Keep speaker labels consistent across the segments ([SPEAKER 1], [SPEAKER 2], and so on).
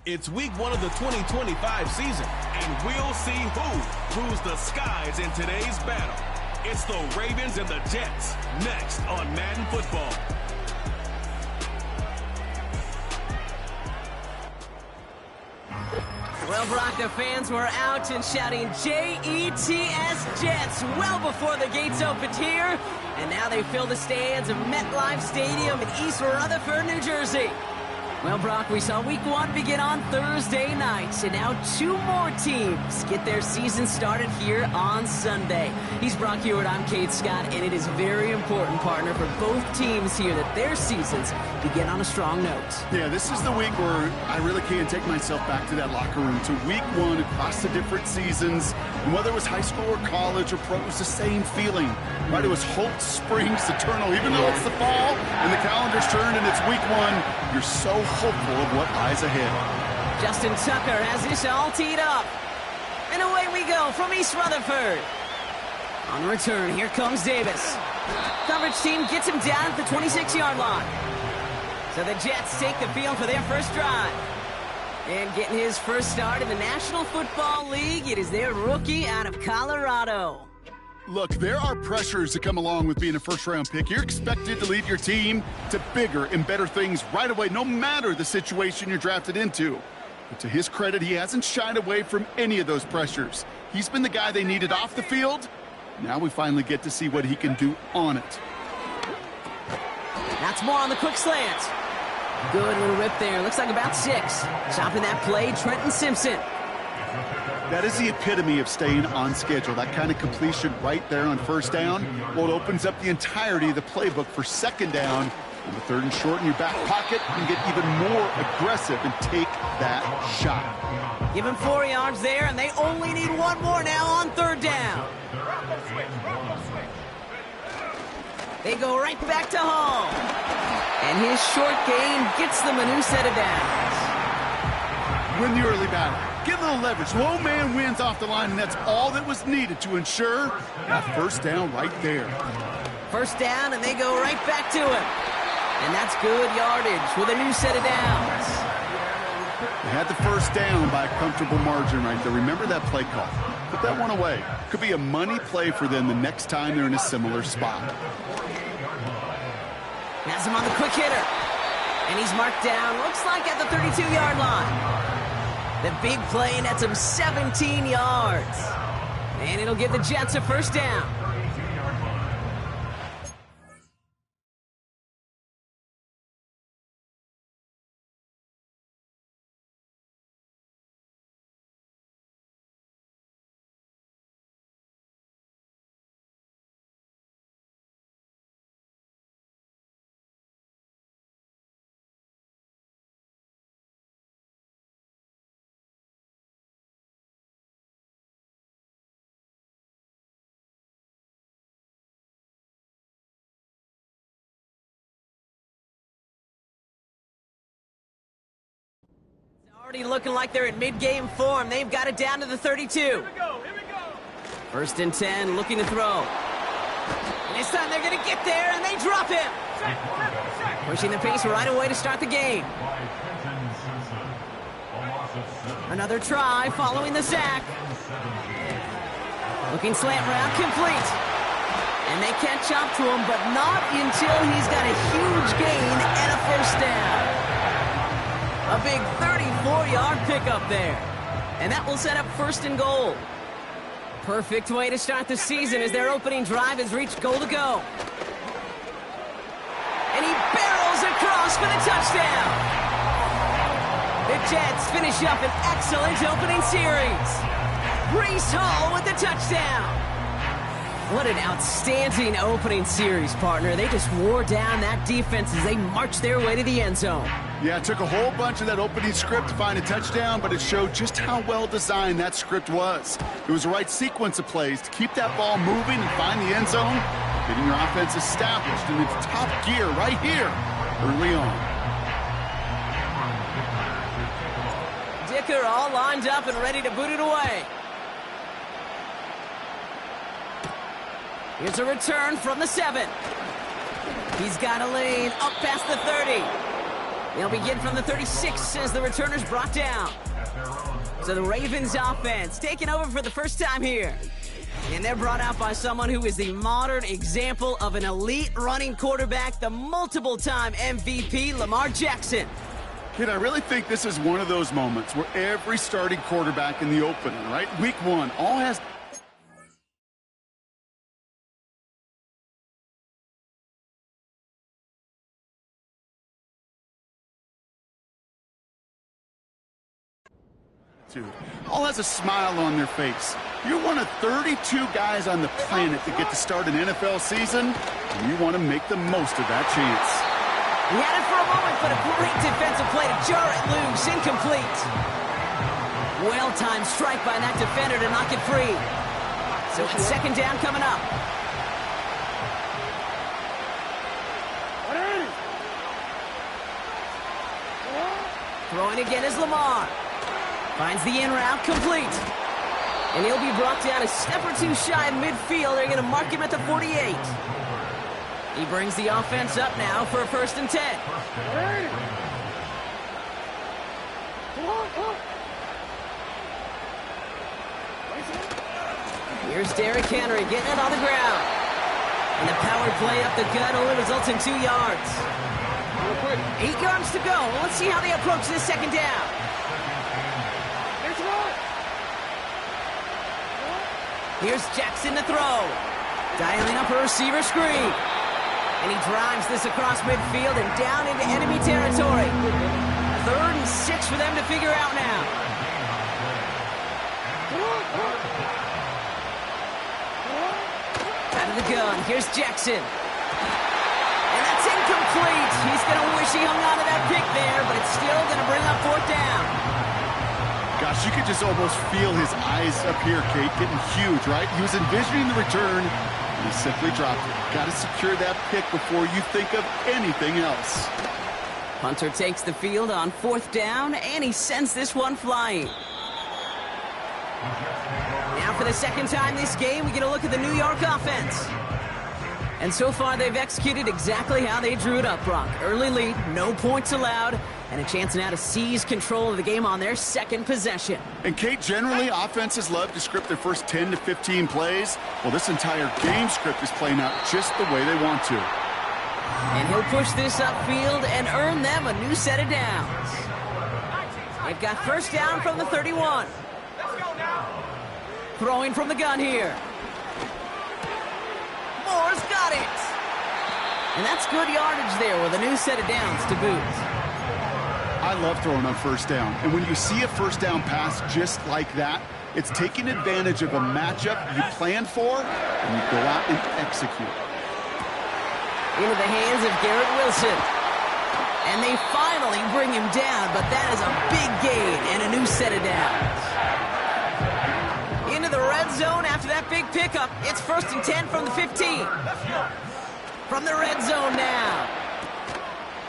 [SPEAKER 1] It's week 1 of the 2025 season, and we'll see who rules the skies in today's battle. It's the Ravens and the Jets, next on Madden Football.
[SPEAKER 2] Well, Brock, the fans were out and shouting J-E-T-S, Jets, well before the gates opened here. And now they fill the stands of MetLife Stadium in East Rutherford, New Jersey. Well, Brock, we saw week 1 begin on Thursday night, and now 2 more teams get their season started here on Sunday. He's Brock Hewitt, I'm Kate Scott, and it is very important, partner, for both teams here that their seasons begin on a strong note.
[SPEAKER 3] Yeah, this is the week where I really can't take myself back to that locker room, to week 1 across the different seasons. And whether it was high school or college or pro, it was the same feeling, right? It was hope springs eternal. Even though it's the fall and the calendar's turned and it's week 1, you're so hopeful of what lies ahead.
[SPEAKER 2] Justin Tucker has this all teed up. And away we go from East Rutherford. On the return, here comes Davis. Coverage team gets him down at the 26-yard line. So the Jets take the field for their first drive. And getting his first start in the National Football League, it is their rookie out of Colorado.
[SPEAKER 3] Look, there are pressures that come along with being a first-round pick. You're expected to lead your team to bigger and better things right away, no matter the situation you're drafted into. But to his credit, he hasn't shied away from any of those pressures. He's been the guy they needed off the field. Now we finally get to see what he can do on it.
[SPEAKER 2] That's more on the quick slant. Good little rip there. Looks like about 6. Chopping that play, Trenton Simpson.
[SPEAKER 3] That is the epitome of staying on schedule. That kind of completion right there on first down. Well, it opens up the entirety of the playbook for second down. On the 3rd and short in your back pocket, you can get even more aggressive and take that shot.
[SPEAKER 2] Give him 4 yards there, and they only need 1 more now on 3rd down. They go right back to Hall. And his short gain gets them a new set of downs.
[SPEAKER 3] Win the early battle. Get a little leverage. Low man wins off the line, and that's all that was needed to ensure that first down right there.
[SPEAKER 2] First down, and they go right back to him. And that's good yardage with a new set of downs.
[SPEAKER 3] They had the first down by a comfortable margin right there. Remember that play call. Put that one away. Could be a money play for them the next time they're in a similar spot.
[SPEAKER 2] Has him on the quick hitter. And he's marked down, looks like at the 32-yard line. The big play nets him 17 yards. And it'll give the Jets a first down. Already looking like they're in mid-game form. They've got it down to the 32. Here we go. First and 10, looking to throw. And this time they're going to get there, and they drop him. Pushing the pace right away to start the game. Another try following the sack. Looking slant route, complete. And they catch up to him, but not until he's got a huge gain and a first down. A big 34-yard pickup there. And that will set up first and goal. Perfect way to start the season as their opening drive has reached goal to go. And he barrels across for the touchdown. The Jets finish up an excellent opening series. Breece Hall with the touchdown. What an outstanding opening series, partner. They just wore down that defense as they marched their way to the end zone.
[SPEAKER 3] Yeah, it took a whole bunch of that opening script to find a touchdown, but it showed just how well designed that script was. It was the right sequence of plays to keep that ball moving and find the end zone, getting your offense established in its top gear right here early on.
[SPEAKER 2] linebacker all lined up and ready to boot it away. Here's a return from the 7. He's got a lane up past the 30. They'll begin from the 36 as the returner's brought down. So the Ravens offense taking over for the first time here. And they're brought out by someone who is the modern example of an elite running quarterback, the multiple-time MVP, Lamar Jackson.
[SPEAKER 3] Kid, I really think this is one of those moments where every starting quarterback in the opener, right? Week 1, all has... all has a smile on their face. You're one of 32 guys on the planet that get to start an NFL season, and you want to make the most of that chance.
[SPEAKER 2] He had it for a moment, but a great defensive play to jar it loose, incomplete. Well-timed strike by that defender to knock it free. So it's second down coming up. Throwing again is Lamar. Finds the in route complete. And he'll be brought down a step or two shy of midfield. They're going to mark him at the 48. He brings the offense up now for a 1st and 10. Here's Derrick Henry getting it on the ground. And the power play up the gut only results in 2 yards. 8 yards to go. Well, let's see how they approach this second down. Here's Jackson to throw. Dialing up a receiver screen. And he drives this across midfield and down into enemy territory. 3rd and 6 for them to figure out now. Out of the gun, here's Jackson. And that's incomplete. He's going to wish he hung on to that pick there, but it's still going to bring up 4th down.
[SPEAKER 3] Gosh, you could just almost feel his eyes up here, Kate, getting huge, right? He was envisioning the return, and he simply dropped it. Got to secure that pick before you think of anything else.
[SPEAKER 2] Hunter takes the field on 4th down, and he sends this one flying. Now for the second time this game, we get a look at the New York offense. And so far, they've executed exactly how they drew it up, Brock. Early lead, no points allowed, and a chance now to seize control of the game on their second possession.
[SPEAKER 3] And, Kate, generally, offenses love to script their first 10 to 15 plays. Well, this entire game script is playing out just the way they want to.
[SPEAKER 2] And he'll push this upfield and earn them a new set of downs. They've got 1st down from the 31. Throwing from the gun here. Moore's got it. And that's good yardage there with a new set of downs to boot.
[SPEAKER 3] I love throwing on 1st down. And when you see a 1st down pass just like that, it's taking advantage of a matchup you planned for, and you go out and execute.
[SPEAKER 2] Into the hands of Garrett Wilson. And they finally bring him down, but that is a big gain and a new set of downs. Into the red zone after that big pickup. It's 1st and 10 from the 15. From the red zone now.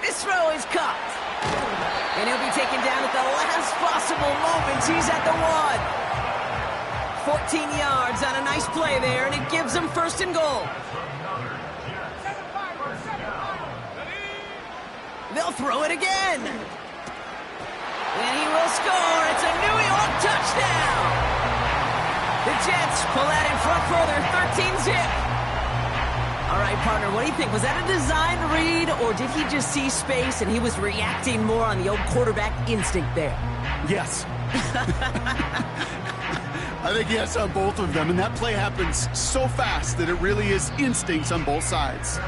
[SPEAKER 2] This throw is caught. And he'll be taken down at the last possible moment. He's at the 1. 14 yards on a nice play there, and it gives them 1st and goal. They'll throw it again. And he will score. It's a New York touchdown. The Jets pull that in front further, 13-zip. All right, partner, what do you think? Was that a design read, or did he just see space and he was reacting more on the old quarterback instinct there?
[SPEAKER 3] Yes. I think yes on both of them, and that play happens so fast that it really is instincts on both sides.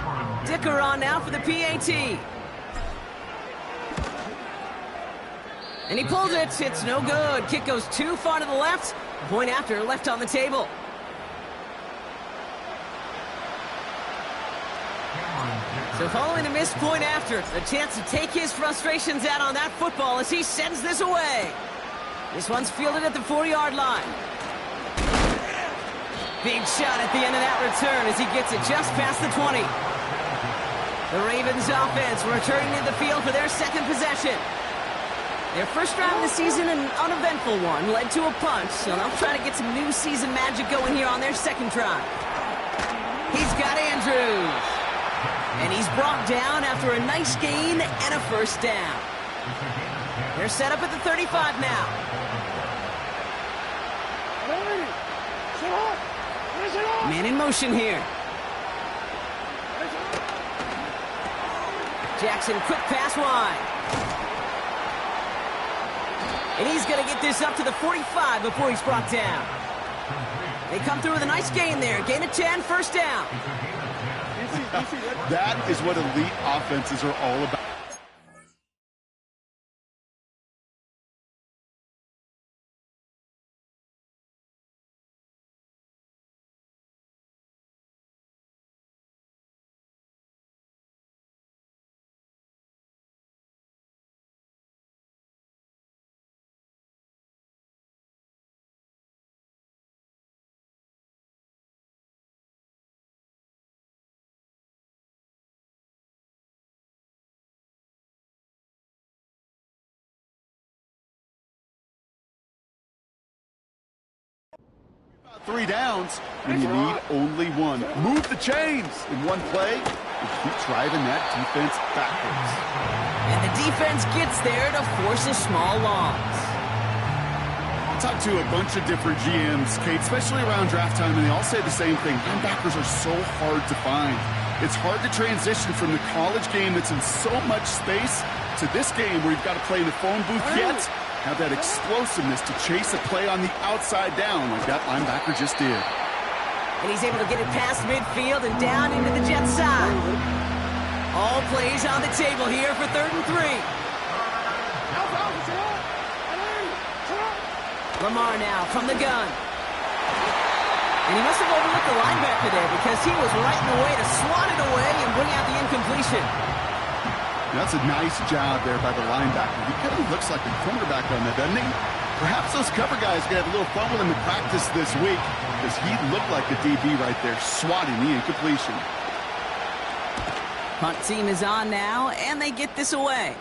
[SPEAKER 2] Dicker on now for the PAT. And he pulls it. It's no good. Kick goes too far to the left. Point after left on the table. So following a missed point after, a chance to take his frustrations out on that football as he sends this away. This one's fielded at the 4-yard line. Big shot at the end of that return as he gets it just past the 20. The Ravens offense returning to the field for their second possession. Their first drive of the season, an uneventful one, led to a punch, so they'll try to get some new season magic going here on their second drive. He's got Andrews. And he's brought down after a nice gain and a first down. They're set up at the 35 now. Man in motion here. Jackson, quick pass wide. And he's going to get this up to the 45 before he's brought down. They come through with a nice gain there. Gain of 10, first down.
[SPEAKER 3] That is what elite offenses are all about. Three downs when you need only one. Move the chains in one play and keep driving that defense backwards.
[SPEAKER 2] And the defense gets there to force a small loss.
[SPEAKER 3] I talked to a bunch of different GMs, Kate, especially around draft time, and they all say the same thing. Linebackers are so hard to find. It's hard to transition from the college game that's in so much space to this game where you've got to play in the phone booth yet have that explosiveness to chase a play on the outside down like that linebacker just did.
[SPEAKER 2] And he's able to get it past midfield and down into the Jets side. All plays on the table here for 3rd and 3. Lamar now from the gun. And he must have overlooked the linebacker there because he was right in the way to swat it away and bring out the incompletion.
[SPEAKER 3] That's a nice job there by the linebacker. He kind of looks like a cornerback on that, doesn't he? Perhaps those cover guys are going to have a little fun with him in practice this week because he looked like a DB right there, swatting the incompletion.
[SPEAKER 2] Punt team is on now, and they get this away.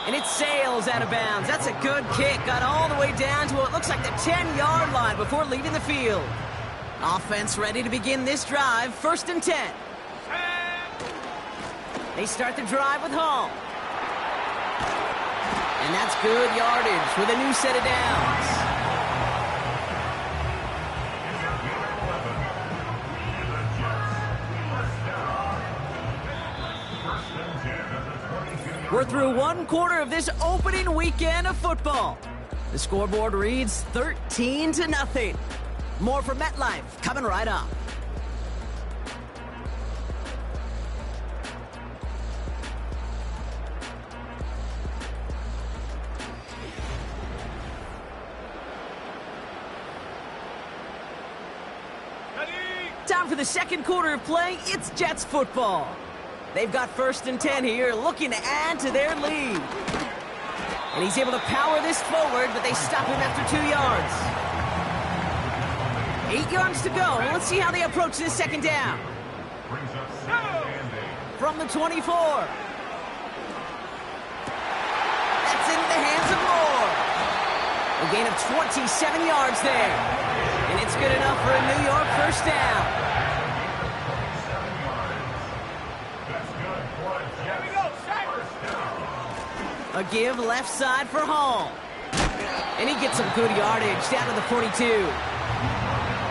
[SPEAKER 2] And it sails out of bounds. That's a good kick. Got all the way down to what looks like the 10-yard line before leaving the field. Offense ready to begin this drive. 1st and 10. They start the drive with Hall. And that's good yardage with a new set of downs. We're through 1 quarter of this opening weekend of football. The scoreboard reads 13-0. More from MetLife coming right up. Time for the 2nd quarter of play. It's Jets football. They've got 1st and 10 here, looking to add to their lead. And he's able to power this forward, but they stop him after 2 yards. 8 yards to go. Let's see how they approach this 2nd down. From the 24. That's into the hands of Moore. A gain of 27 yards there. And it's good enough for a New York first down. A give left side for Hall. And he gets some good yardage down to the 42.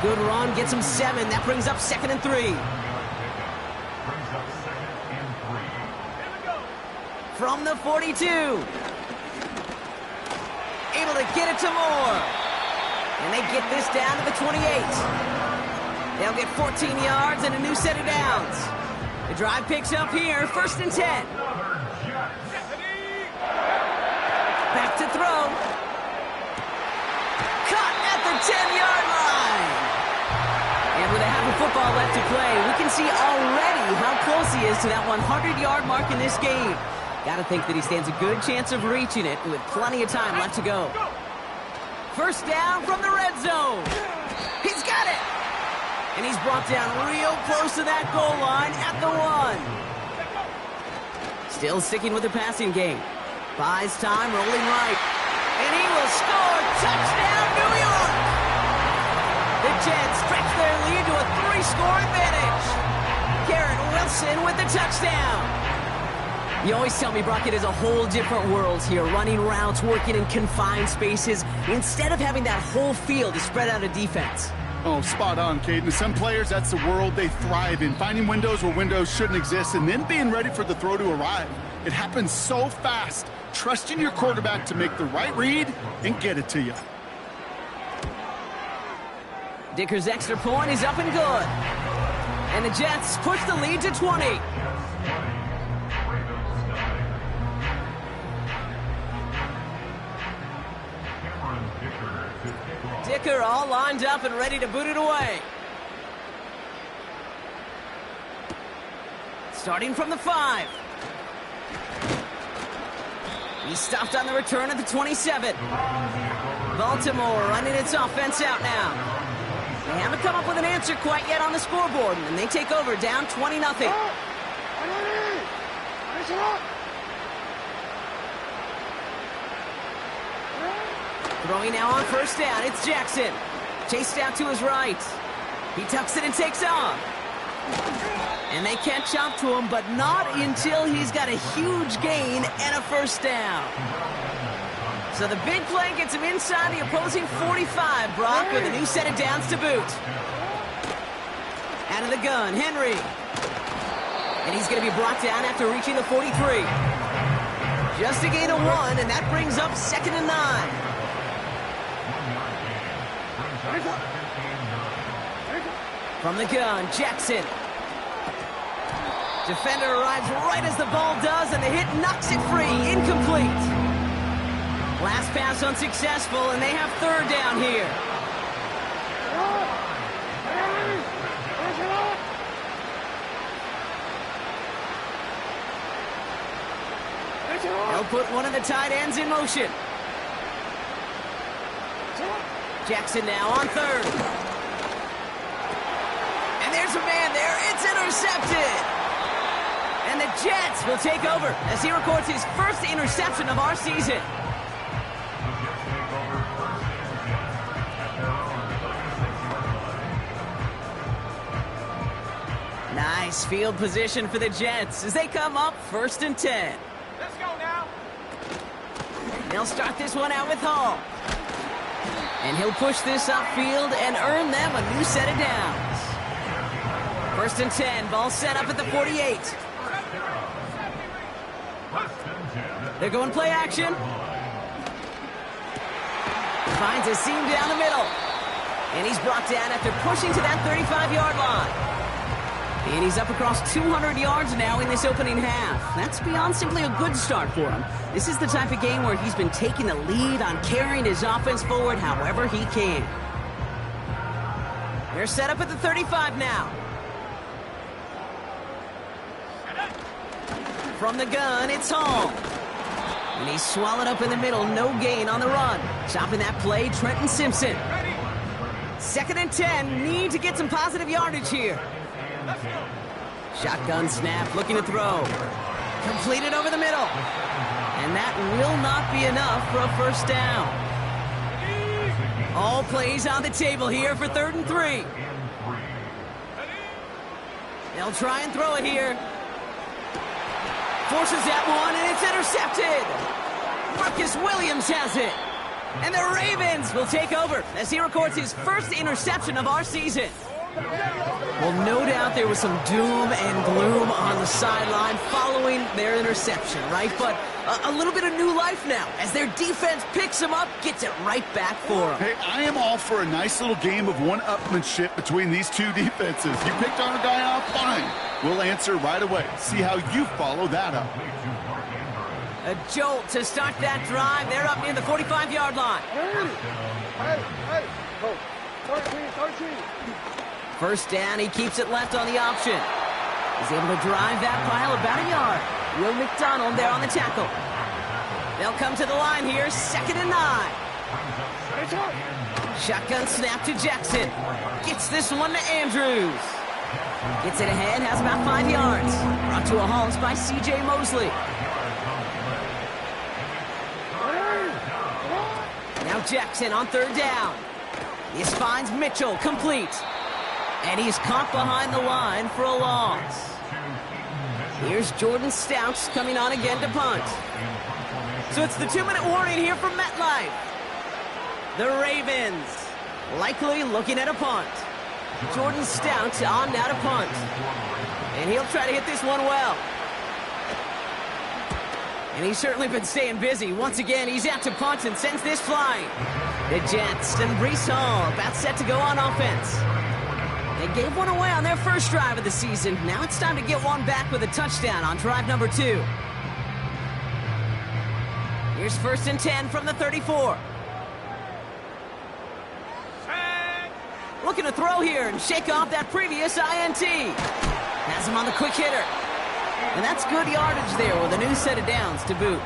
[SPEAKER 2] Good run, gets him 7. That brings up 2nd and 3. From the 42. Able to get it to Moore. And they get this down to the 28. They'll get 14 yards and a new set of downs. The drive picks up here, 1st and 10. Back to throw. Caught at the 10-yard line. And with a half of football left to play, we can see already how close he is to that 100-yard mark in this game. Got to think that he stands a good chance of reaching it with plenty of time left to go. First down from the red zone. He's got it. And he's brought down real close to that goal line at the 1. Still sticking with the passing game. Buys time, rolling right. And he will score. Touchdown, New York! The Jets stretch their lead to a 3-score advantage. Garrett Wilson with the touchdown. You always tell me, Brock, it is a whole different world here, running routes, working in confined spaces, instead of having that whole field to spread out a defense.
[SPEAKER 3] Oh, spot on, Caden. Some players, that's the world they thrive in, finding windows where windows shouldn't exist and then being ready for the throw to arrive. It happens so fast. Trusting your quarterback to make the right read and get it to you.
[SPEAKER 2] Dicker's extra point is up and good. And the Jets push the lead to 20. Dicker all lined up and ready to boot it away. Starting from the 5. He's stopped on the return at the 27. Baltimore running its offense out now. They haven't come up with an answer quite yet on the scoreboard, and they take over down 20-0. Throwing now on first down, it's Jackson. Chased out to his right. He tucks it and takes off. And they catch up to him, but not until he's got a huge gain and a first down. So the big play gets him inside the opposing 45, Brock, with a new set of downs to boot. Out of the gun, Henry. And he's going to be brought down after reaching the 43. Just a gain of 1, and that brings up 2nd and 9. From the gun, Jackson. Defender arrives right as the ball does, and the hit knocks it free. Incomplete. Last pass unsuccessful, and they have 3rd down here. They'll put one of the tight ends in motion. Jackson now on 3rd. And there's a man there. It's intercepted. And the Jets will take over as he records his first interception of our season. Nice field position for the Jets as they come up 1st and 10.
[SPEAKER 4] Let's go now.
[SPEAKER 2] They'll start this one out with Hall. And he'll push this upfield and earn them a new set of downs. 1st and 10, ball set up at the 48. They're going play action. Finds a seam down the middle. And he's brought down after pushing to that 35-yard line. And he's up across 200 yards now in this opening half. That's beyond simply a good start for him. This is the type of game where he's been taking the lead on carrying his offense forward however he can. They're set up at the 35 now. From the gun, it's Hall. And he's swallowed up in the middle, no gain on the run. Stopping that play, Trenton Simpson. 2nd and 10, need to get some positive yardage here. Shotgun snap, looking to throw. Completed over the middle. And that will not be enough for a first down. All plays on the table here for 3rd and 3. They'll try and throw it here. Forces that one, and it's intercepted. Marcus Williams has it. And the Ravens will take over as he records his first interception of our season. Well, no doubt there was some doom and gloom on the sideline following their interception, right? But a little bit of new life now as their defense picks them up, gets it right back for them.
[SPEAKER 3] Hey, I am all for a nice little game of one-upmanship between these two defenses. You picked our guy off, fine. We'll answer right away. See how you follow that up.
[SPEAKER 2] A jolt to start that drive. They're up near the 45-yard line.
[SPEAKER 4] Hey, go. 13.
[SPEAKER 2] First down, he keeps it left on the option. He's able to drive that pile about a yard. Will McDonald there on the tackle. They'll come to the line here, 2nd and 9. Shotgun snap to Jackson. Gets this one to Andrews. Gets it ahead, has about 5 yards. Brought to a halt by C.J. Mosley. Jackson on 3rd down. This finds Mitchell, complete. And he's caught behind the line for a loss. Here's Jordan Stouts coming on again to punt. So it's the 2-minute warning here from MetLife. The Ravens likely looking at a punt. Jordan Stouts on now to punt. And he'll try to hit this one well. And he's certainly been staying busy. Once again, he's out to punt and sends this flying. The Jets and Breece Hall about set to go on offense. They gave one away on their first drive of the season. Now it's time to get one back with a touchdown on drive number 2. Here's 1st and 10 from the 34. Looking to throw here and shake off that previous INT. Has him on the quick hitter. And that's good yardage there with a new set of downs to boot.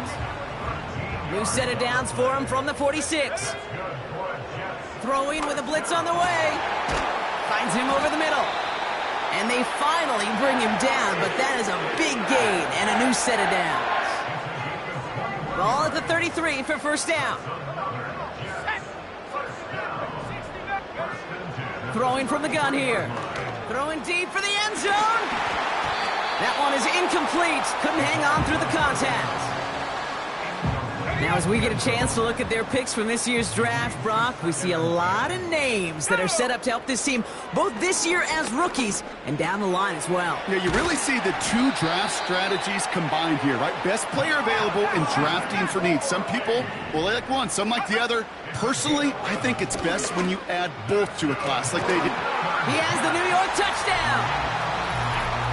[SPEAKER 2] New set of downs for him from the 46. Throwing with a blitz on the way. Finds him over the middle. And they finally bring him down, but that is a big gain and a new set of downs. Ball at the 33 for 1st down. Throwing from the gun here. Throwing deep for the end zone. That one is incomplete. Couldn't hang on through the contact. Now, as we get a chance to look at their picks from this year's draft, Brock, we see a lot of names that are set up to help this team, both this year as rookies and down the line as well.
[SPEAKER 3] Yeah, you really see the 2 draft strategies combined here, right? Best player available and drafting for needs. Some people, well, they like one, some like the other. Personally, I think it's best when you add both to a class like they did.
[SPEAKER 2] He has the New York touchdown.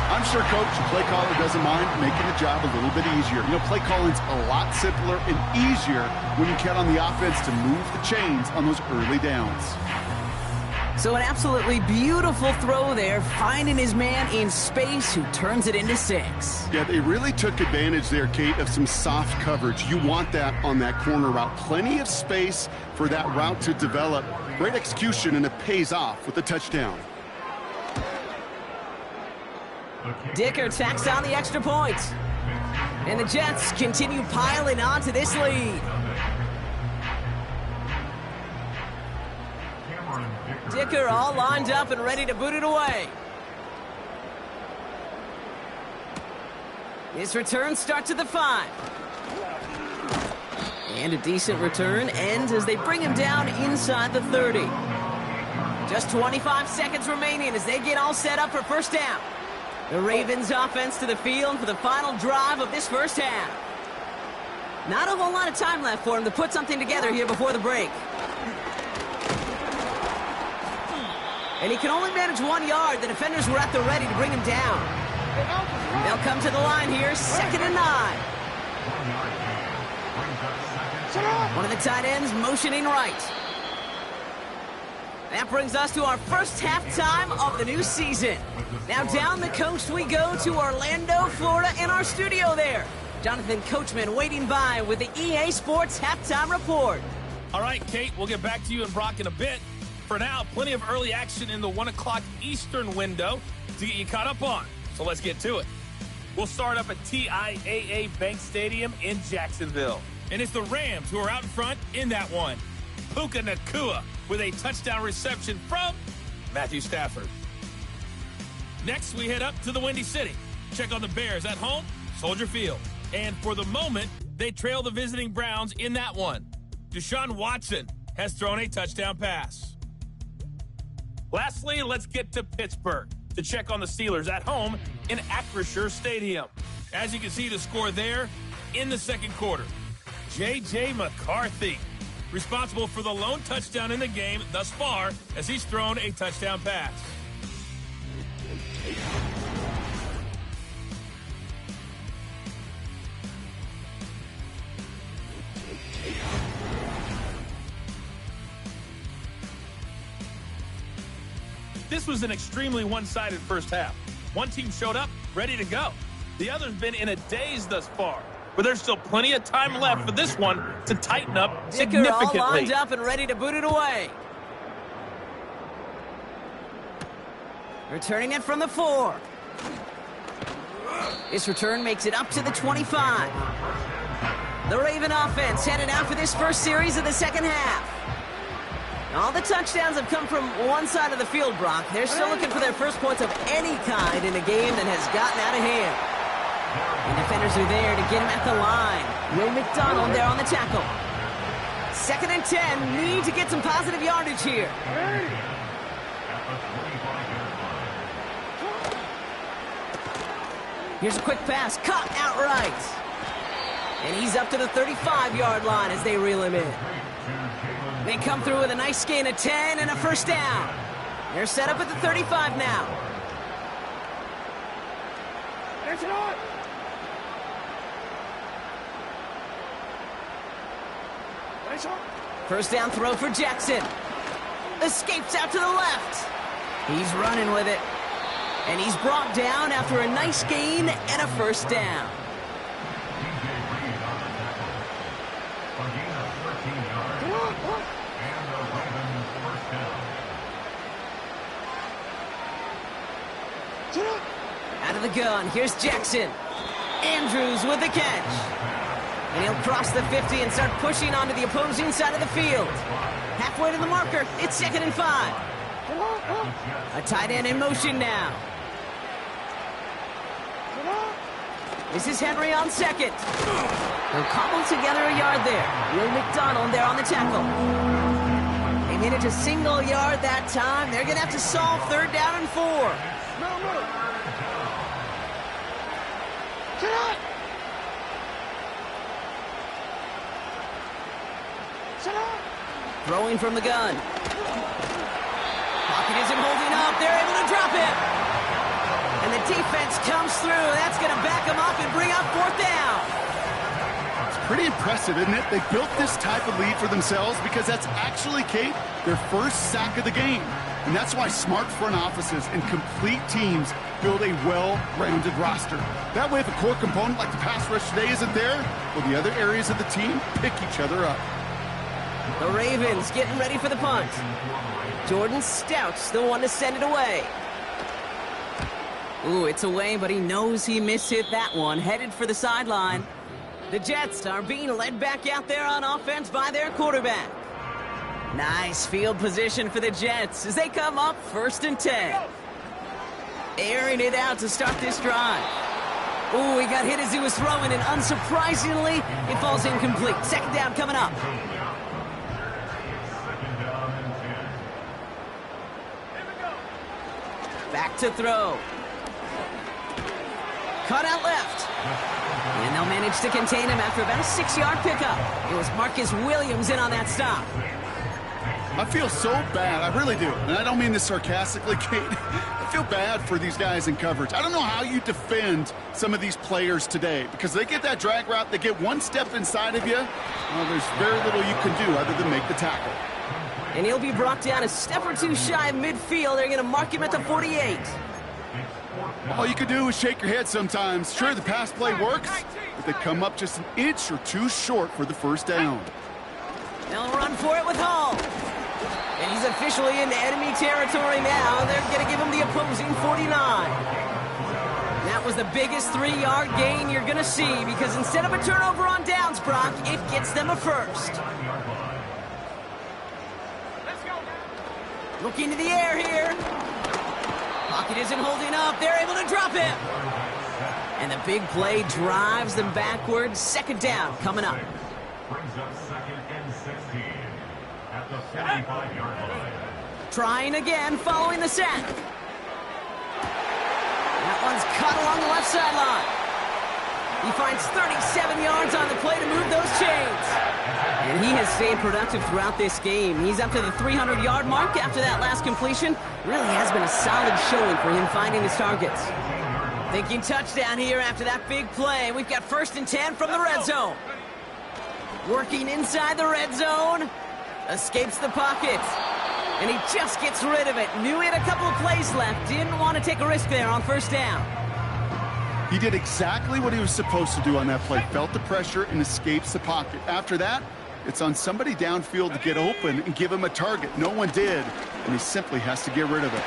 [SPEAKER 3] I'm sure Coach, play caller doesn't mind making the job a little bit easier. You know, play calling's a lot simpler and easier when you count on the offense to move the chains on those early downs.
[SPEAKER 2] So an absolutely beautiful throw there, finding his man in space who turns it into 6.
[SPEAKER 3] Yeah, they really took advantage there, Kate, of some soft coverage. You want that on that corner route. Plenty of space for that route to develop. Great execution, and it pays off with the touchdown.
[SPEAKER 2] Dicker tacks on the extra point. And the Jets continue piling on to this lead. Dicker all lined up and ready to boot it away. His return starts at the 5. And a decent return ends as they bring him down inside the 30. Just 25 seconds remaining as they get all set up for 1st down. The Ravens offense to the field for the final drive of this 1st half. Not a whole lot of time left for him to put something together here before the break. And he can only manage 1 yard. The defenders were at the ready to bring him down. They'll come to the line here, 2nd and 9. One of the tight ends motioning right. That brings us to our first halftime of the new season. Now down the coast we go to Orlando, Florida, in our studio there. Jonathan Coachman waiting by with the EA Sports Halftime Report.
[SPEAKER 5] All right, Kate, we'll get back to you and Brock in a bit. For now, plenty of early action in the 1 o'clock Eastern window to get you caught up on. So let's get to it. We'll start up at TIAA Bank Stadium in Jacksonville. And it's the Rams who are out in front in that one. Puka Nacua with a touchdown reception from Matthew Stafford. Next, we head up to the Windy City. Check on the Bears at home, Soldier Field. And for the moment, they trail the visiting Browns in that one. Deshaun Watson has thrown a touchdown pass. Lastly, let's get to Pittsburgh to check on the Steelers at home in Acrisure Stadium. As you can see the score there in the 2nd quarter. J.J. McCarthy, responsible for the lone touchdown in the game thus far as he's thrown a touchdown pass. This was an extremely one-sided first half. One team showed up, ready to go. The other's been in a daze thus far, but there's still plenty of time left for this one to tighten up significantly.
[SPEAKER 2] Dicker all lined up and ready to boot it away. Returning it from the 4. This return makes it up to the 25. The Raven offense headed out for this first series of the 2nd half. All the touchdowns have come from one side of the field, Brock. They're still looking for their first points of any kind in a game that has gotten out of hand. And defenders are there to get him at the line. Will McDonald there on the tackle. 2nd and 10. Need to get some positive yardage here. Here's a quick pass. Caught outright. And he's up to the 35-yard line as they reel him in. They come through with a nice gain of 10 and a first down. They're set up at the 35 now. First down throw for Jackson. Escapes out to the left. He's running with it. And he's brought down after a nice gain and a first down. Out of the gun, here's Jackson. Andrews with the catch. And he'll cross the 50 and start pushing onto the opposing side of the field. Halfway to the marker, it's 2nd and 5. A tight end in motion now. This is Henry on 2nd. They'll cobble together a yard there. Will McDonald there on the tackle. They made it to single yard that time. They're going to have to solve 3rd down and 4. Throwing from the gun. Pocket isn't holding up. They're able to drop it. And the defense comes through. That's going to back them up and bring up 4th down.
[SPEAKER 3] It's pretty impressive, isn't it? They built this type of lead for themselves because that's actually, Kate, their first sack of the game. And that's why smart front offices and complete teams build a well-rounded roster. That way, if a core component like the pass rush today isn't there, well, the other areas of the team pick each other up.
[SPEAKER 2] The Ravens getting ready for the punt. Jordan Stout's the one to send it away. Ooh, it's away, but he knows he mishit that one. Headed for the sideline. The Jets are being led back out there on offense by their quarterback. Nice field position for the Jets as they come up 1st and 10. Airing it out to start this drive. Ooh, he got hit as he was throwing, and unsurprisingly, it falls incomplete. 2nd down coming up. Back to throw. Cut out left. And they'll manage to contain him after about a 6-yard pickup. It was Marcus Williams in on that stop.
[SPEAKER 3] I feel so bad. I really do. And I don't mean this sarcastically, Kate. I feel bad for these guys in coverage. I don't know how you defend some of these players today because they get that drag route, they get one step inside of you. Well, there's very little you can do other than make the tackle.
[SPEAKER 2] And he'll be brought down a step or two shy of midfield. They're going to mark him at the 48.
[SPEAKER 3] All you can do is shake your head sometimes. Sure, the pass play works, but they come up just an inch or two short for the first down.
[SPEAKER 2] They'll run for it with Hall. And he's officially into enemy territory now. They're going to give him the opposing 49. That was the biggest 3-yard gain you're going to see because instead of a turnover on downs, Brock, it gets them a first. Looking to the air here. Pocket isn't holding up. They're able to drop it. And the big play drives them backwards. 2nd down coming up.
[SPEAKER 6] Brings up 2nd and 16 at the 45-yard line.
[SPEAKER 2] Trying again following the sack. That one's cut along the left sideline. He finds 37 yards on the play to move those chains. And he has stayed productive throughout this game. He's up to the 300-yard mark after that last completion. Really has been a solid showing for him finding his targets. Thinking touchdown here after that big play. We've got 1st and 10 from the red zone. Working inside the red zone. Escapes the pocket. And he just gets rid of it. Knew he had a couple of plays left. Didn't want to take a risk there on 1st down.
[SPEAKER 3] He did exactly what he was supposed to do on that play. Felt the pressure and escapes the pocket. After that, it's on somebody downfield to get open and give him a target. No one did, and he simply has to get rid of it.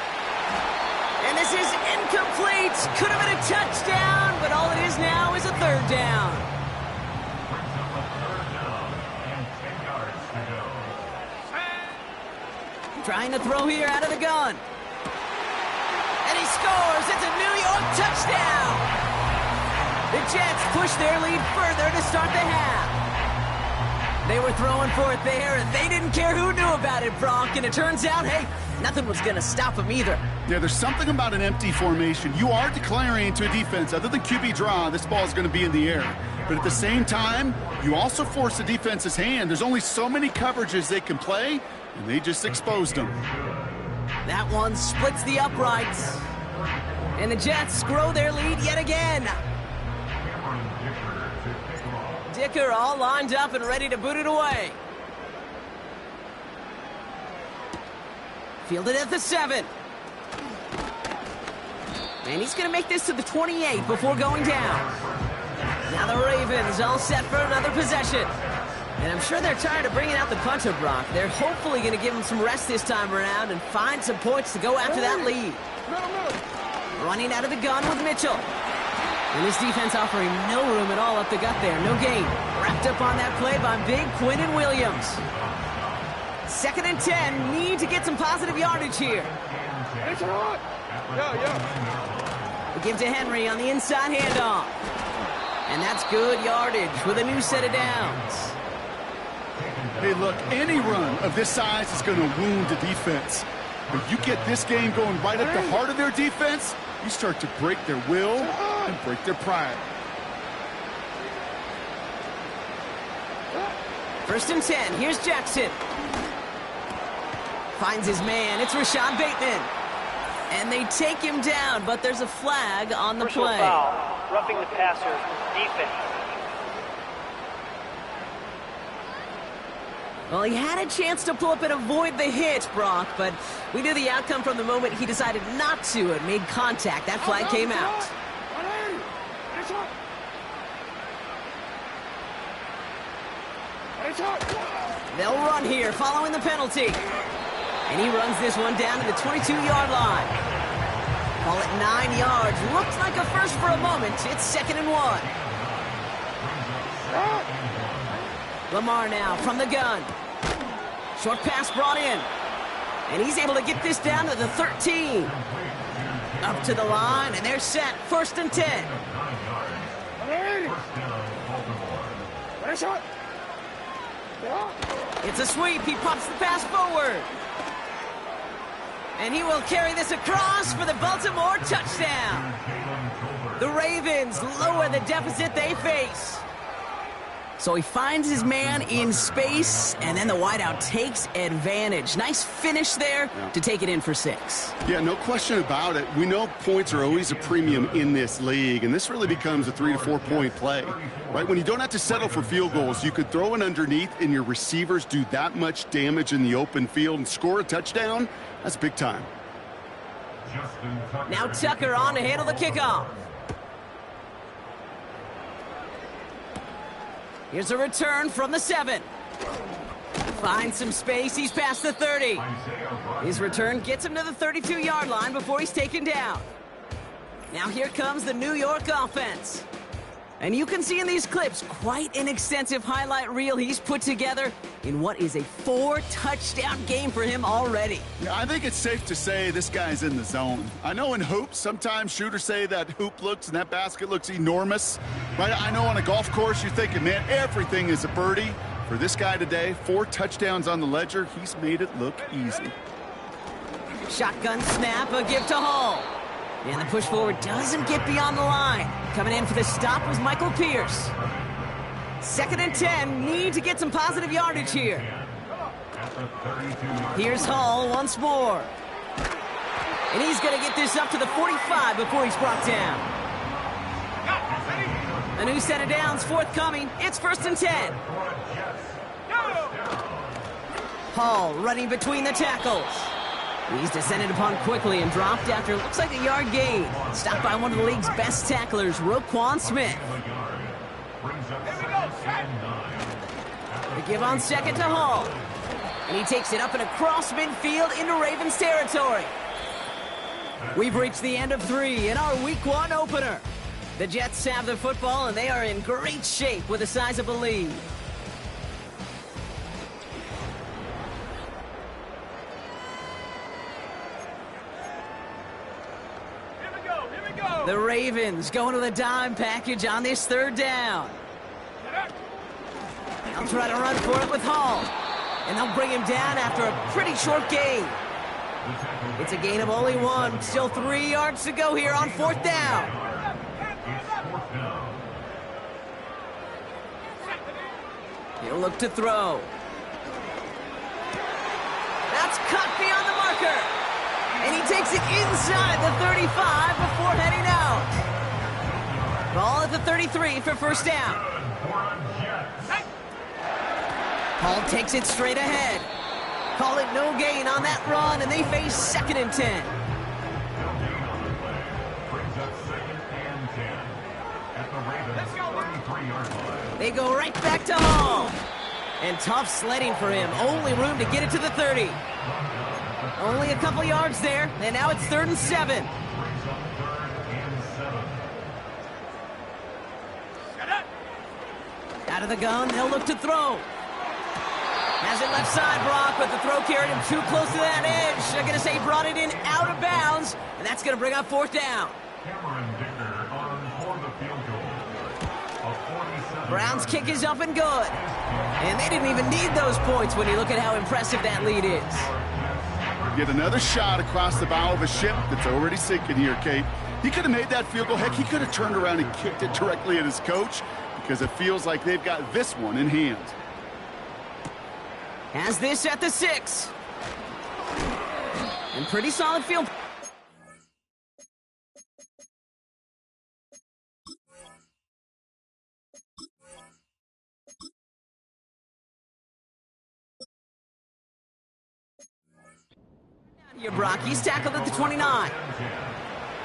[SPEAKER 2] And this is incomplete. Could have been a touchdown, but all it is now is a 3rd down.
[SPEAKER 6] Brings up a 3rd down and 10 yards to go.
[SPEAKER 2] Trying to throw here out of the gun. And he scores. It's a New York touchdown. The Jets push their lead further to start the half. They were throwing for it there, and they didn't care who knew about it, Brock. And it turns out, hey, nothing was going to stop them either.
[SPEAKER 3] Yeah, there's something about an empty formation. You are declaring to a defense, other than QB draw, this ball is going to be in the air. But at the same time, you also force the defense's hand. There's only so many coverages they can play, and they just exposed them.
[SPEAKER 2] That one splits the uprights. And the Jets grow their lead yet again. Dicker all lined up and ready to boot it away. Fielded at the 7. And he's going to make this to the 28 before going down. Now the Ravens all set for another possession. And I'm sure they're tired of bringing out the punter, Brock. They're hopefully going to give him some rest this time around and find some points to go after that lead. Running out of the gun with Mitchell. And this defense offering no room at all up the gut there. No gain. Wrapped up on that play by big Quinnen Williams. 2nd and 10. Need to get some positive yardage here. We give to Henry on the inside handoff. And that's good yardage with a new set of downs.
[SPEAKER 3] Hey, look, any run of this size is going to wound the defense. But you get this game going right at the heart of their defense, you start to break their will and break their pride.
[SPEAKER 2] 1st and 10. Here's Jackson. Finds his man. It's Rashad Bateman. And they take him down, but there's a flag on the
[SPEAKER 7] Personal
[SPEAKER 2] play.
[SPEAKER 7] foul, roughing the passer, defense.
[SPEAKER 2] Well, he had a chance to pull up and avoid the hit, Brock, but we knew the outcome from the moment he decided not to and made contact. That flag came out. They'll run here following the penalty. And he runs this one down to the 22-yard line. Ball at 9 yards. Looks like a first for a moment. It's 2nd and 1. Lamar now from the gun. Short pass brought in. And he's able to get this down to the 13. Up to the line, and they're set. 1st and 10. It's a sweep. He pops the pass forward. And he will carry this across for the Baltimore touchdown. The Ravens lower the deficit they face. So he finds his man in space, and then the wideout takes advantage. Nice finish there to take it in for 6.
[SPEAKER 3] Yeah, no question about it. We know points are always a premium in this league, and this really becomes a 3 to 4 point play. Right? When you don't have to settle for field goals, you could throw it underneath, and your receivers do that much damage in the open field and score a touchdown. That's big time.
[SPEAKER 2] Now Tucker on to handle the kickoff. Here's a return from the 7. Finds some space. He's past the 30. His return gets him to the 32-yard line before he's taken down. Now here comes the New York offense. And you can see in these clips quite an extensive highlight reel he's put together in what is a 4-touchdown game for him already.
[SPEAKER 3] Yeah, I think it's safe to say this guy's in the zone. I know in hoops, sometimes shooters say that hoop looks and that basket looks enormous. Right? I know on a golf course you're thinking, man, everything is a birdie. For this guy today, 4 touchdowns on the ledger, he's made it look easy.
[SPEAKER 2] Shotgun snap, a give to Hall. And the push forward doesn't get beyond the line. Coming in for the stop was Michael Pierce. 2nd and 10. Need to get some positive yardage here. Here's Hall once more. And he's going to get this up to the 45 before he's brought down. A new set of downs forthcoming. It's 1st and 10. Hall running between the tackles. He's descended upon quickly and dropped after looks like a yard gain. Stopped by one of the league's best tacklers, Roquan Smith. The give on 2nd to Hall. And he takes it up and across midfield into Ravens territory. We've reached the end of 3 in our Week 1 opener. The Jets have the football, and they are in great shape with a sizable lead. The Ravens going to the dime package on this third down. They'll try to run for it with Hall. And they'll bring him down after a pretty short gain. It's a gain of only one. Still 3 yards to go here on fourth down. He'll look to throw. That's cut beyond the marker. And he takes it inside the 35 before heading out. Ball at the 33 for first down. Hall takes it straight ahead. Call it no gain on that run, and they face 2nd and 10. They go right back to Hall. And tough sledding for him. Only room to get it to the 30. Only a couple yards there, and now it's 3rd and 7. Out of the gun, they'll look to throw. Has it left side, Brock, but the throw carried him too close to that edge. They're going to say brought it in out of bounds, and that's going to bring up fourth down. Brown's kick is up and good. And they didn't even need those points when you look at how impressive that lead is.
[SPEAKER 3] Get another shot across the bow of a ship that's already sinking here, Kate. He could have made that field goal. Heck, he could have turned around and kicked it directly at his coach because it feels like they've got this one in hand.
[SPEAKER 2] Has this at the 6. And pretty solid field. Here, Brock. He's tackled at the 29.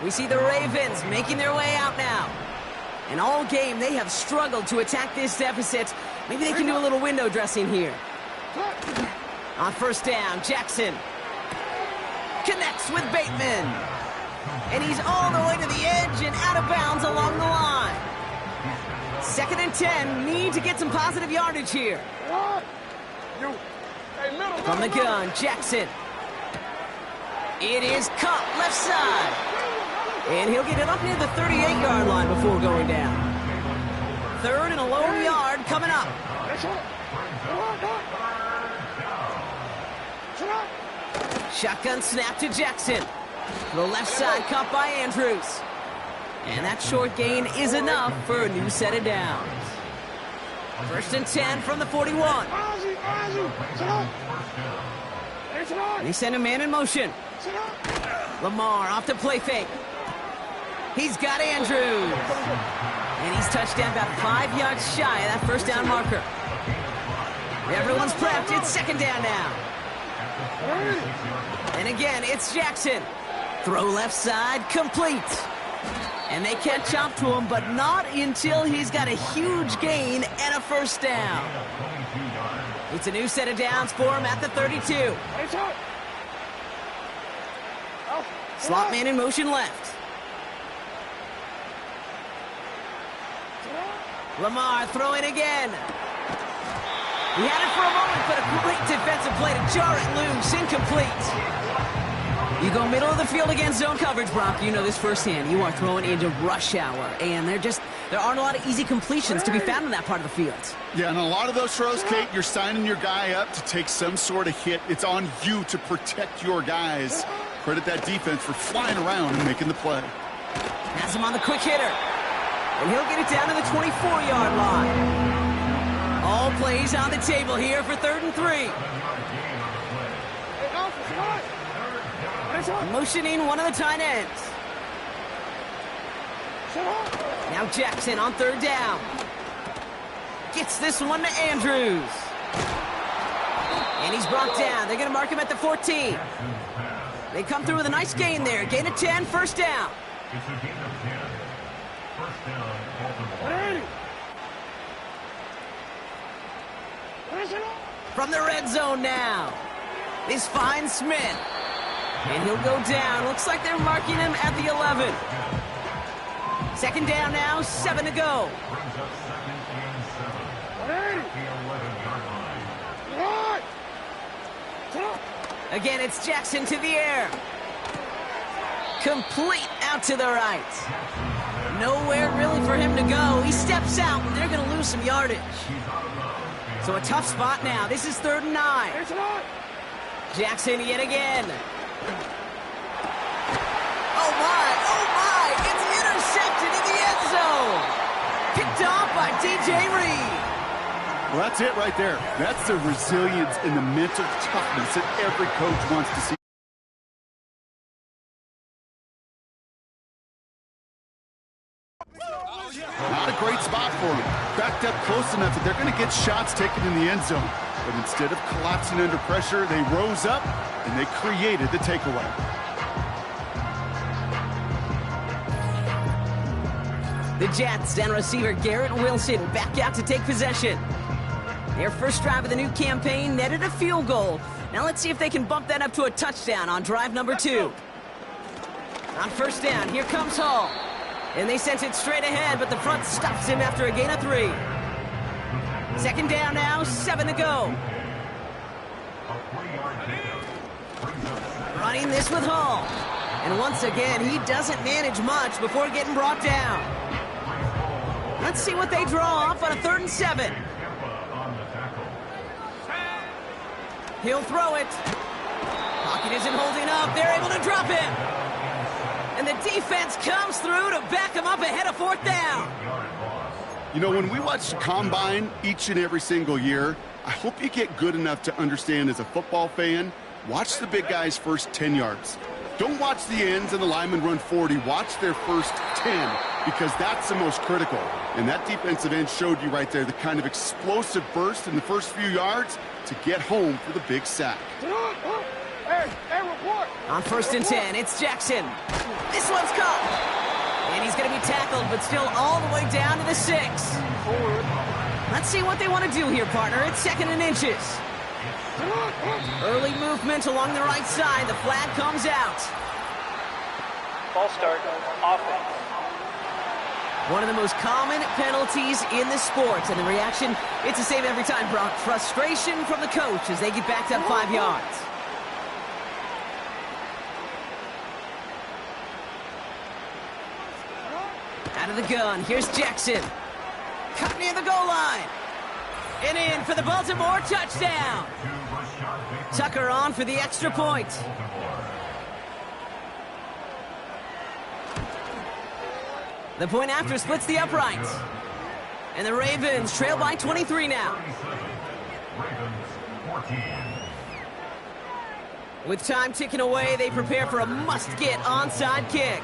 [SPEAKER 2] We see the Ravens making their way out now. And all game, they have struggled to attack this deficit. Maybe they can do a little window dressing here. On first down, Jackson connects with Bateman. And he's all the way to the edge and out of bounds along the line. 2nd and 10, need to get some positive yardage here. From the gun, Jackson. It is Cup, left side. And he'll get it up near the 38-yard line before going down. 3rd and a lone yard coming up. Shotgun snap to Jackson. To the left side, caught by Andrews. And that short gain is enough for a new set of downs. 1st and 10 from the 41. They send a man in motion. Lamar off the play fake. He's got Andrews. And he's touched down about 5 yards shy of that first down marker. Everyone's prepped. It's 2nd down now. And again, it's Jackson. Throw left side, complete. And they catch up to him, but not until he's got a huge gain and a first down. It's a new set of downs for him at the 32. Slot man in motion left. Lamar throwing again. He had it for a moment, but a great defensive play to jar it loose. Incomplete. You go middle of the field against zone coverage, Brock. You know this firsthand. You are throwing into rush hour, and there aren't a lot of easy completions to be found in that part of the field.
[SPEAKER 3] Yeah, and a lot of those throws, Kate, you're signing your guy up to take some sort of hit. It's on you to protect your guys. Credit that defense for flying around and making the play.
[SPEAKER 2] Has him on the quick hitter. And he'll get it down to the 24-yard line. All plays on the table here for 3rd and 3. Motioning one of the tight ends. Now Jackson on 3rd down. Gets this one to Andrews. And he's brought down. They're going to mark him at the 14. They come through with a nice gain there. Gain of 10, first down.
[SPEAKER 6] It's a gain of 10. First down, Baltimore.
[SPEAKER 2] From the red zone now. This finds Smith. And he'll go down. Looks like they're marking him at the 11. 2nd down now, 7 to go.
[SPEAKER 6] Brings up 2nd and 7. At the 11-yard line.
[SPEAKER 2] Again, it's Jackson to the air. Complete out out to the right. Nowhere really for him to go. He steps out, and they're going to lose some yardage. So a tough spot now. This is 3rd and 9. Jackson yet again. Oh, my. It's intercepted in the end zone. Picked off by DJ Reed.
[SPEAKER 3] Well, that's it right there. That's the resilience and the mental toughness that every coach wants to see. Not a great spot for him. Backed up close enough that they're going to get shots taken in the end zone. But instead of collapsing under pressure, they rose up and they created the takeaway.
[SPEAKER 2] The Jets and receiver Garrett Wilson back out to take possession. Their first drive of the new campaign netted a field goal. Now let's see if they can bump that up to a touchdown on drive number 2. On 1st down, here comes Hall. And they sent it straight ahead, but the front stops him after a gain of 3. 2nd down now, 7 to go. Running this with Hall. And once again, he doesn't manage much before getting brought down. Let's see what they draw up on a 3rd and 7. He'll throw it. Pocket isn't holding up. They're able to drop him. And the defense comes through to back him up ahead of 4th down.
[SPEAKER 3] You know, when we watch the combine each and every single year, I hope you get good enough to understand as a football fan, watch the big guys' first 10 yards. Don't watch the ends and the linemen run 40. Watch their first 10, because that's the most critical. And that defensive end showed you right there the kind of explosive burst in the first few yards to get home for the big sack.
[SPEAKER 4] Hey, report.
[SPEAKER 2] On 1st and 10, it's Jackson. This one's caught. And he's going to be tackled, but still all the way down to the 6. Let's see what they want to do here, partner. It's 2nd and inches. Early movement along the right side. The flag comes out.
[SPEAKER 7] Ball start, offense.
[SPEAKER 2] One of the most common penalties in the sport. And the reaction, it's the same every time, Brock. Frustration from the coach as they get backed up 5 yards. Out of the gun, here's Jackson. Cut near the goal line. And in for the Baltimore touchdown. Tucker on for the extra point. The point after splits the uprights. And the Ravens trail by 23 now. With time ticking away, they prepare for a must-get onside kick.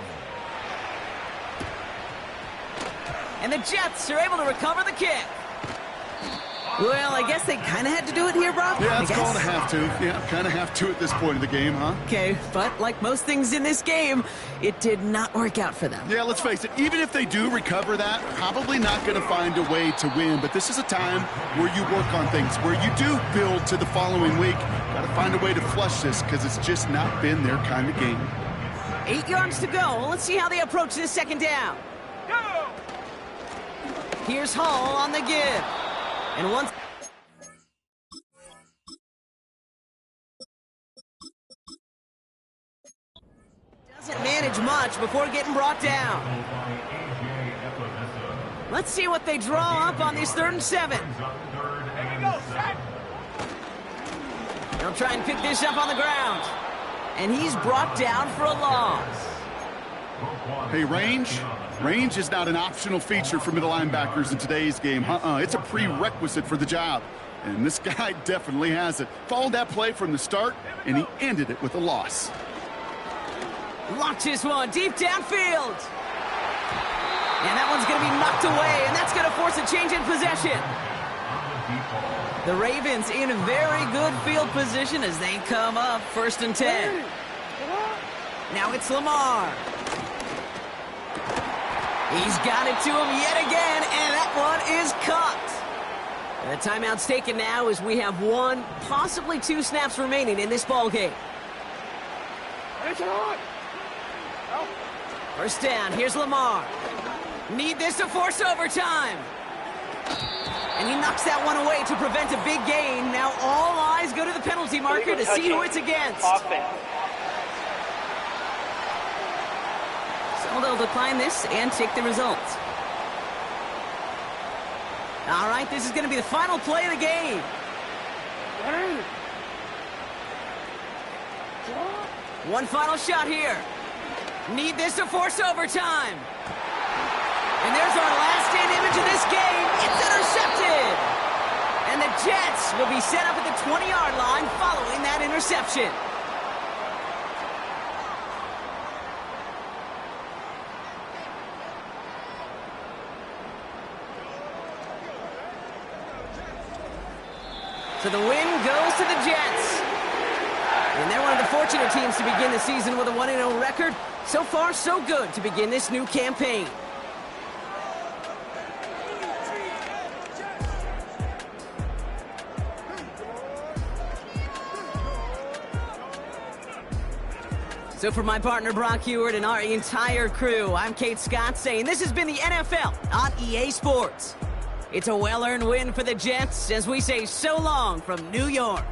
[SPEAKER 2] And the Jets are able to recover the kick. Well, I guess they kind of had to do it here, Brock.
[SPEAKER 3] Yeah, it's called a have to. Yeah, kind of have to at this point of the game, huh?
[SPEAKER 2] Okay, but like most things in this game, it did not work out for them.
[SPEAKER 3] Yeah, let's face it, even if they do recover that, probably not going to find a way to win. But this is a time where you work on things, where you do build to the following week. Got to find a way to flush this because it's just not been their kind of game.
[SPEAKER 2] 8 yards to go. Let's see how they approach this 2nd down.
[SPEAKER 4] Go!
[SPEAKER 2] Here's Hall on the give. And once... doesn't manage much before getting brought down. Let's see what they draw up on this 3rd and 7. They'll try and pick this up on the ground. And he's brought down for a loss.
[SPEAKER 3] Hey, range is not an optional feature for middle linebackers in today's game. It's a prerequisite for the job. And this guy definitely has it. Followed that play from the start, and he ended it with a loss.
[SPEAKER 2] Launches one deep downfield. And that one's going to be knocked away, and that's going to force a change in possession. The Ravens in a very good field position as they come up 1st and 10. Now it's Lamar. He's got it to him yet again, and that one is caught. And the timeout's taken now as we have 1, possibly 2 snaps remaining in this ball game. First down, here's Lamar. Need this to force overtime. And he knocks that one away to prevent a big gain. Now all eyes go to the penalty marker to see who it's against.
[SPEAKER 7] Offense.
[SPEAKER 2] So Well, they'll decline this and take the results. All right, this is going to be the final play of the game. One final shot here. Need this to force overtime. And there's our last-stand image of this game. It's intercepted. And the Jets will be set up at the 20-yard line following that interception. So the win goes to the Jets. And they're one of the fortunate teams to begin the season with a 1-0 record. So far, so good to begin this new campaign. So for my partner Brock Heward and our entire crew, I'm Kate Scott saying this has been the NFL on EA Sports. It's a well-earned win for the Jets as we say so long from New York.